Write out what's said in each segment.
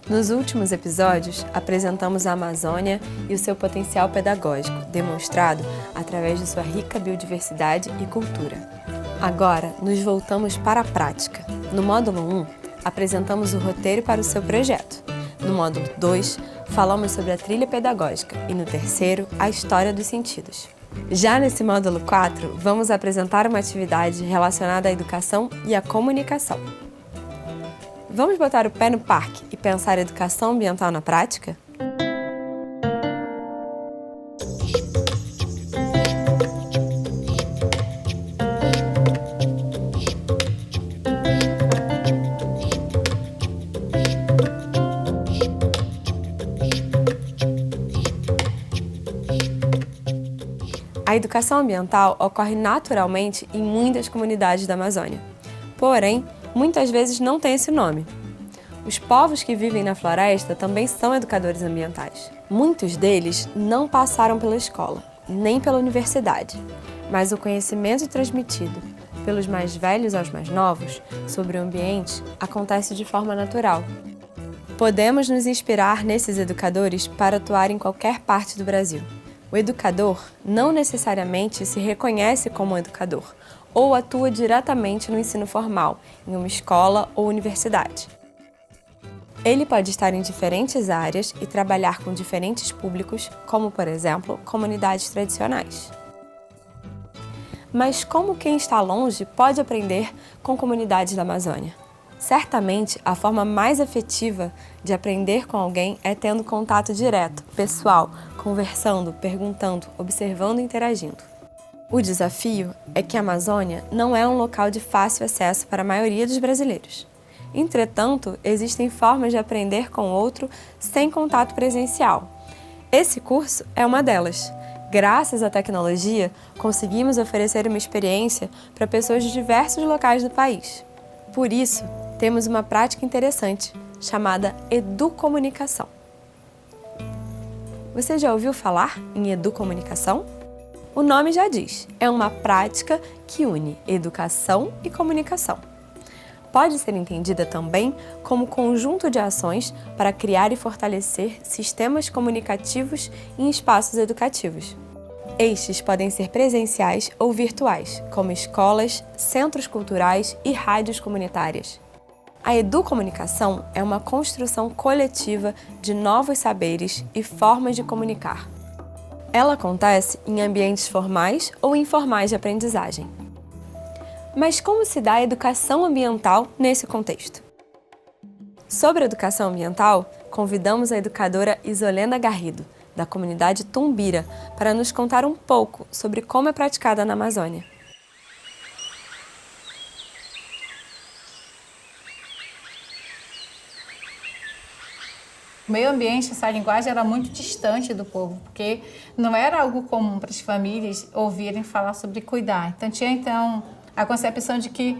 Nos últimos episódios, apresentamos a Amazônia e o seu potencial pedagógico, demonstrado através de sua rica biodiversidade e cultura. Agora, nos voltamos para a prática. No módulo 1, apresentamos o roteiro para o seu projeto. No módulo 2, falamos sobre a trilha pedagógica e no terceiro, a história dos sentidos. Já nesse módulo 4, vamos apresentar uma atividade relacionada à educação e à comunicação. Vamos botar o pé no parque e pensar a educação ambiental na prática? A educação ambiental ocorre naturalmente em muitas comunidades da Amazônia. Porém, muitas vezes não tem esse nome. Os povos que vivem na floresta também são educadores ambientais. Muitos deles não passaram pela escola, nem pela universidade, mas o conhecimento transmitido pelos mais velhos aos mais novos sobre o ambiente acontece de forma natural. Podemos nos inspirar nesses educadores para atuar em qualquer parte do Brasil. O educador não necessariamente se reconhece como educador ou atua diretamente no ensino formal, em uma escola ou universidade. Ele pode estar em diferentes áreas e trabalhar com diferentes públicos, como, por exemplo, comunidades tradicionais. Mas como quem está longe pode aprender com comunidades da Amazônia? Certamente, a forma mais efetiva de aprender com alguém é tendo contato direto, pessoal, conversando, perguntando, observando e interagindo. O desafio é que a Amazônia não é um local de fácil acesso para a maioria dos brasileiros. Entretanto, existem formas de aprender com o outro sem contato presencial. Esse curso é uma delas. Graças à tecnologia, conseguimos oferecer uma experiência para pessoas de diversos locais do país. Por isso, temos uma prática interessante, chamada educomunicação. Você já ouviu falar em educomunicação? O nome já diz, é uma prática que une educação e comunicação. Pode ser entendida também como conjunto de ações para criar e fortalecer sistemas comunicativos em espaços educativos. Estes podem ser presenciais ou virtuais, como escolas, centros culturais e rádios comunitárias. A educomunicação é uma construção coletiva de novos saberes e formas de comunicar. Ela acontece em ambientes formais ou informais de aprendizagem. Mas como se dá a educação ambiental nesse contexto? Sobre a educação ambiental, convidamos a educadora Isolena Garrido, da comunidade Tumbira, para nos contar um pouco sobre como é praticada na Amazônia. O meio ambiente, essa linguagem era muito distante do povo, porque não era algo comum para as famílias ouvirem falar sobre cuidar. Então tinha a concepção de que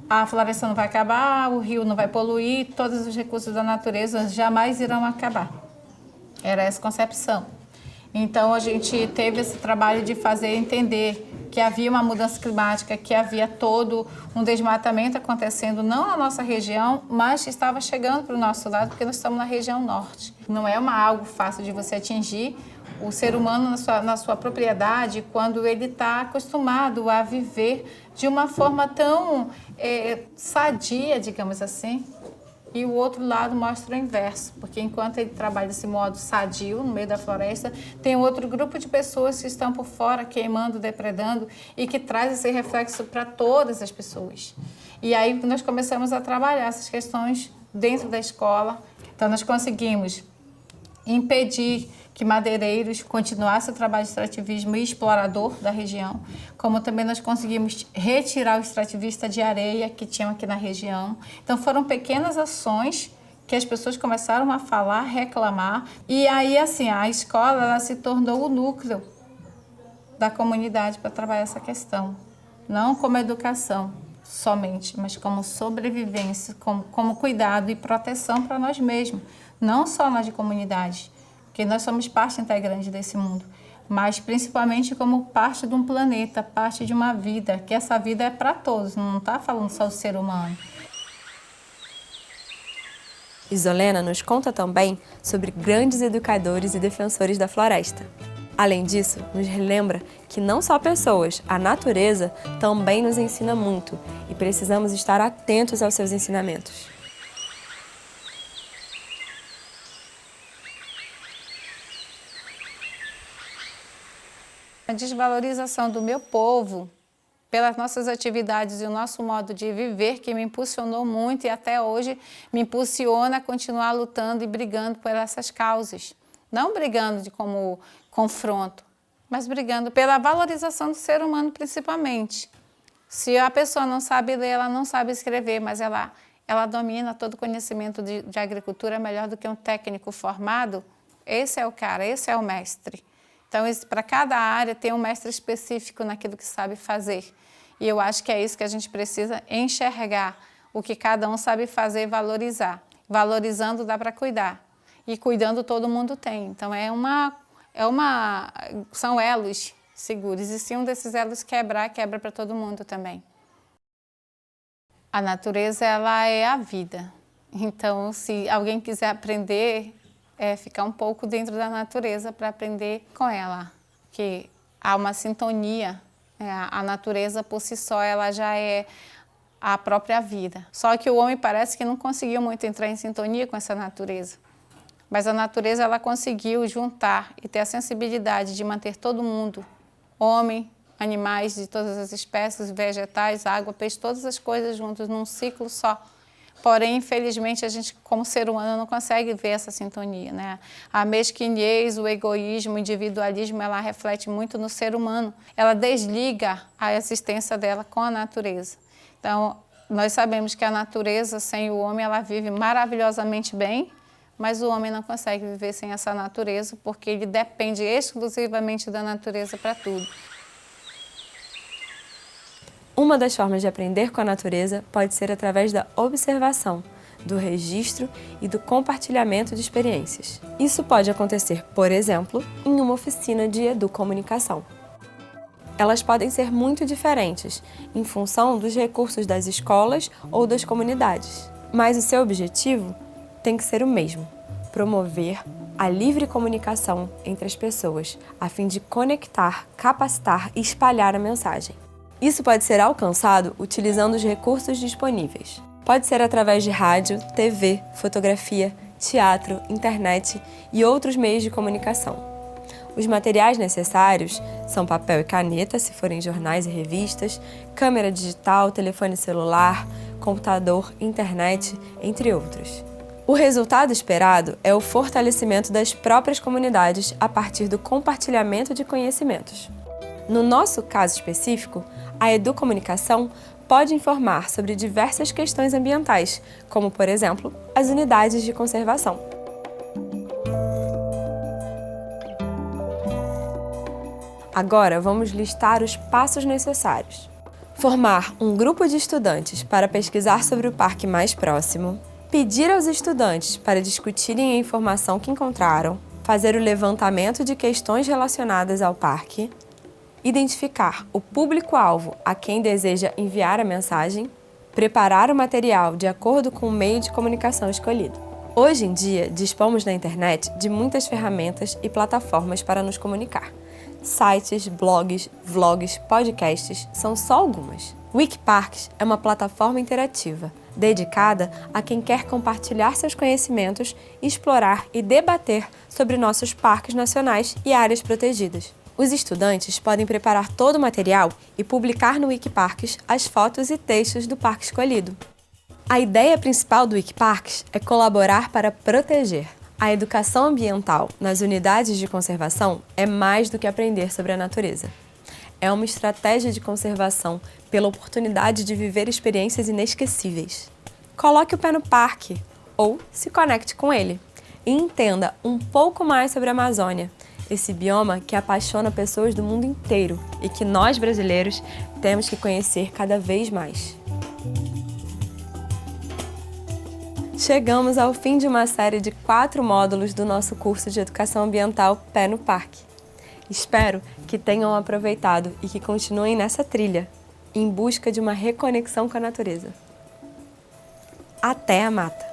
a floresta não vai acabar, o rio não vai poluir, todos os recursos da natureza jamais irão acabar. Era essa concepção. Então a gente teve esse trabalho de fazer entender que havia uma mudança climática, que havia todo um desmatamento acontecendo, não na nossa região, mas estava chegando para o nosso lado, porque nós estamos na região norte. Não é algo fácil de você atingir o ser humano na sua propriedade quando ele está acostumado a viver de uma forma tão sadia, digamos assim. E o outro lado mostra o inverso, porque enquanto ele trabalha desse modo sadio, no meio da floresta, tem outro grupo de pessoas que estão por fora, queimando, depredando, e que traz esse reflexo para todas as pessoas. E aí nós começamos a trabalhar essas questões dentro da escola. Então nós conseguimos impedir que madeireiros continuassem o trabalho de extrativismo e explorador da região, como também nós conseguimos retirar o extrativista de areia que tinham aqui na região. Então foram pequenas ações que as pessoas começaram a falar, reclamar, e aí assim, a escola ela se tornou o núcleo da comunidade para trabalhar essa questão, não como educação somente, mas como sobrevivência, como cuidado e proteção para nós mesmos, não só nós de comunidade, porque nós somos parte integrante desse mundo, mas principalmente como parte de um planeta, parte de uma vida, que essa vida é para todos, não está falando só do ser humano. Isolena nos conta também sobre grandes educadores e defensores da floresta. Além disso, nos relembra que não só pessoas, a natureza também nos ensina muito e precisamos estar atentos aos seus ensinamentos. A desvalorização do meu povo pelas nossas atividades e o nosso modo de viver que me impulsionou muito e até hoje me impulsiona a continuar lutando e brigando por essas causas. Não brigando como confronto, mas brigando pela valorização do ser humano principalmente. Se a pessoa não sabe ler, ela não sabe escrever, mas ela domina todo o conhecimento de agricultura melhor do que um técnico formado, esse é o cara, esse é o mestre. Então, para cada área tem um mestre específico naquilo que sabe fazer. E eu acho que é isso que a gente precisa enxergar, o que cada um sabe fazer e valorizar. Valorizando dá para cuidar. E cuidando todo mundo tem. Então, são elos seguros. E se um desses elos quebrar, quebra para todo mundo também. A natureza, ela é a vida. Então, se alguém quiser aprender, ficar um pouco dentro da natureza para aprender com ela. Que há uma sintonia. A natureza, por si só, ela já é a própria vida. Só que o homem parece que não conseguiu muito entrar em sintonia com essa natureza. Mas a natureza, ela conseguiu juntar e ter a sensibilidade de manter todo mundo, homem, animais de todas as espécies, vegetais, água, peixe, todas as coisas juntas num ciclo só. Porém, infelizmente, a gente, como ser humano, não consegue ver essa sintonia, né? A mesquinhez, o egoísmo, o individualismo, ela reflete muito no ser humano. Ela desliga a existência dela com a natureza. Então, nós sabemos que a natureza, sem o homem, ela vive maravilhosamente bem, mas o homem não consegue viver sem essa natureza, porque ele depende exclusivamente da natureza para tudo. Uma das formas de aprender com a natureza pode ser através da observação, do registro e do compartilhamento de experiências. Isso pode acontecer, por exemplo, em uma oficina de educomunicação. Elas podem ser muito diferentes, em função dos recursos das escolas ou das comunidades. Mas o seu objetivo tem que ser o mesmo: promover a livre comunicação entre as pessoas, a fim de conectar, capacitar e espalhar a mensagem. Isso pode ser alcançado utilizando os recursos disponíveis. Pode ser através de rádio, TV, fotografia, teatro, internet e outros meios de comunicação. Os materiais necessários são papel e caneta, se forem jornais e revistas, câmera digital, telefone celular, computador, internet, entre outros. O resultado esperado é o fortalecimento das próprias comunidades a partir do compartilhamento de conhecimentos. No nosso caso específico, a educomunicação pode informar sobre diversas questões ambientais, como, por exemplo, as unidades de conservação. Agora, vamos listar os passos necessários. Formar um grupo de estudantes para pesquisar sobre o parque mais próximo, pedir aos estudantes para discutirem a informação que encontraram, fazer o levantamento de questões relacionadas ao parque, identificar o público-alvo a quem deseja enviar a mensagem, preparar o material de acordo com o meio de comunicação escolhido. Hoje em dia, dispomos na internet de muitas ferramentas e plataformas para nos comunicar. Sites, blogs, vlogs, podcasts são só algumas. Wikiparks é uma plataforma interativa, dedicada a quem quer compartilhar seus conhecimentos, explorar e debater sobre nossos parques nacionais e áreas protegidas. Os estudantes podem preparar todo o material e publicar no Wikiparks as fotos e textos do parque escolhido. A ideia principal do Wikiparks é colaborar para proteger. A educação ambiental nas unidades de conservação é mais do que aprender sobre a natureza. É uma estratégia de conservação pela oportunidade de viver experiências inesquecíveis. Coloque o pé no parque ou se conecte com ele e entenda um pouco mais sobre a Amazônia, esse bioma que apaixona pessoas do mundo inteiro e que nós, brasileiros, temos que conhecer cada vez mais. Chegamos ao fim de uma série de 4 módulos do nosso curso de Educação Ambiental Pé no Parque. Espero que tenham aproveitado e que continuem nessa trilha, em busca de uma reconexão com a natureza. Até a mata!